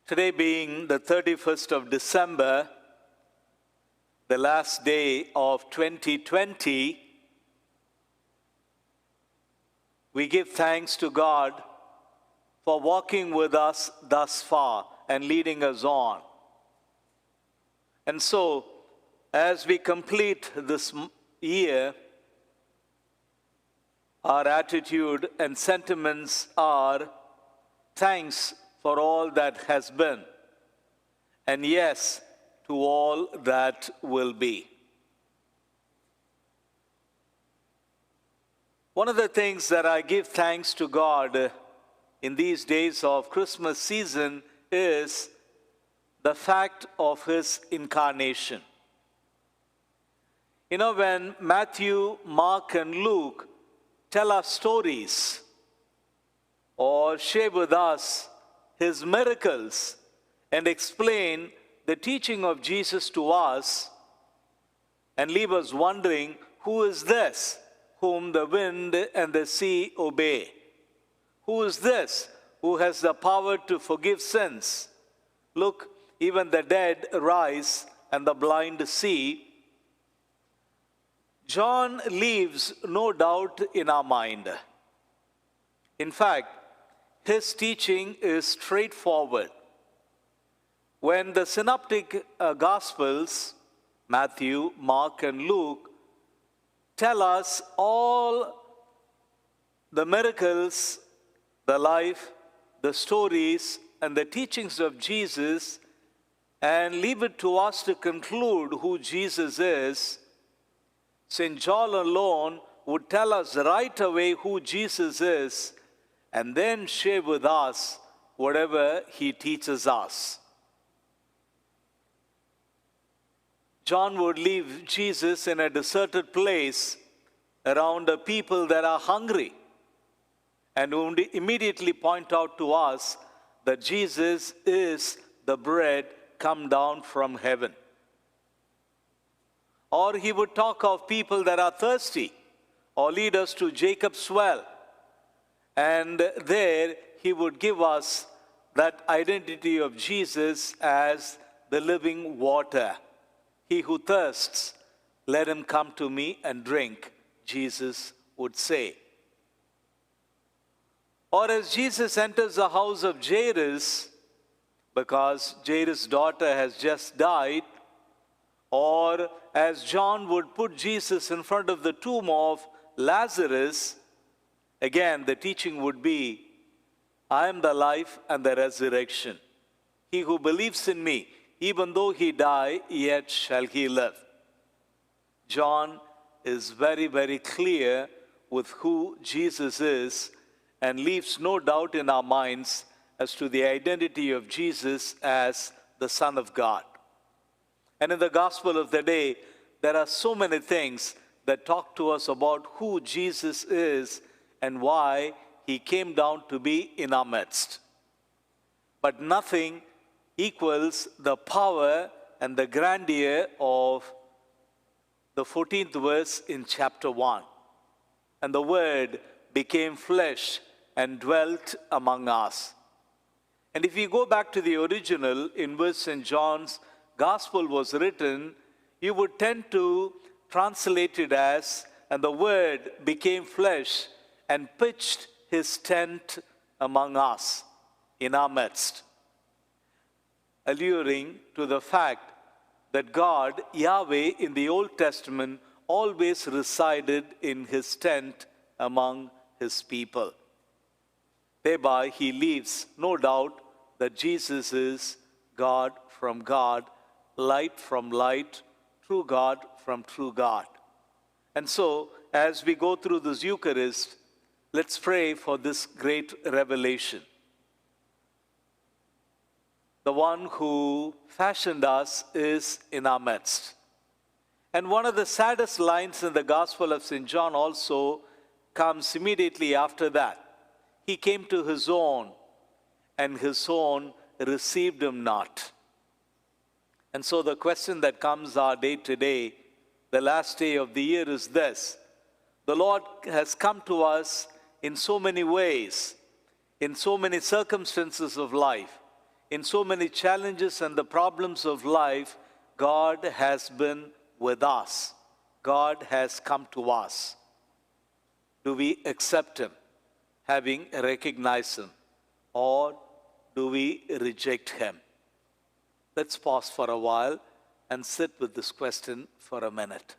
Today being the 31st of December, the last day of 2020, we give thanks to God for walking with us thus far and leading us on. And so, as we complete this year, our attitude and sentiments are thanks for all that has been, and yes to all that will be. One of the things that I give thanks to God in these days of Christmas season is the fact of His incarnation. You know, when Matthew, Mark, and Luke tell us stories or share with us His miracles and explain the teaching of Jesus to us and leave us wondering, who is this whom the wind and the sea obey? Who is this who has the power to forgive sins? Look, even the dead rise and the blind see. John leaves no doubt in our mind. In fact, his teaching is straightforward. When the synoptic Gospels, Matthew, Mark, and Luke, tell us all the miracles, the life, the stories, and the teachings of Jesus, and leave it to us to conclude who Jesus is, St. John alone would tell us right away who Jesus is and then share with us whatever he teaches us. John would leave Jesus in a deserted place around a people that are hungry and would immediately point out to us that Jesus is the bread come down from heaven. Or he would talk of people that are thirsty, or lead us to Jacob's well. And there he would give us that identity of Jesus as the living water. He who thirsts, let him come to me and drink, Jesus would say. Or as Jesus enters the house of Jairus, because Jairus' daughter has just died, or as John would put Jesus in front of the tomb of Lazarus, again the teaching would be, I am the life and the resurrection. He who believes in me, even though he die, yet shall he live. John is very, very clear with who Jesus is and leaves no doubt in our minds as to the identity of Jesus as the Son of God. And in the gospel of the day, there are so many things that talk to us about who Jesus is and why he came down to be in our midst. But nothing equals the power and the grandeur of the 14th verse in chapter 1. And the Word became flesh and dwelt among us. And if you go back to the original in which St. John's Gospel was written, you would tend to translate it as, and the Word became flesh and pitched his tent among us, in our midst, alluring to the fact that God, Yahweh, in the Old Testament, always resided in his tent among his people. Thereby, he leaves no doubt that Jesus is God from God, light from light, true God from true God. And so, as we go through this Eucharist, let's pray for this great revelation. The one who fashioned us is in our midst. And one of the saddest lines in the Gospel of St. John also comes immediately after that. He came to his own, and his own received him not. And so the question that comes our day today, the last day of the year, is this. The Lord has come to us in so many ways, in so many circumstances of life. in so many challenges and the problems of life, God has been with us. God has come to us. Do we accept Him, having recognized Him, or do we reject Him? Let's pause for a while and sit with this question for a minute.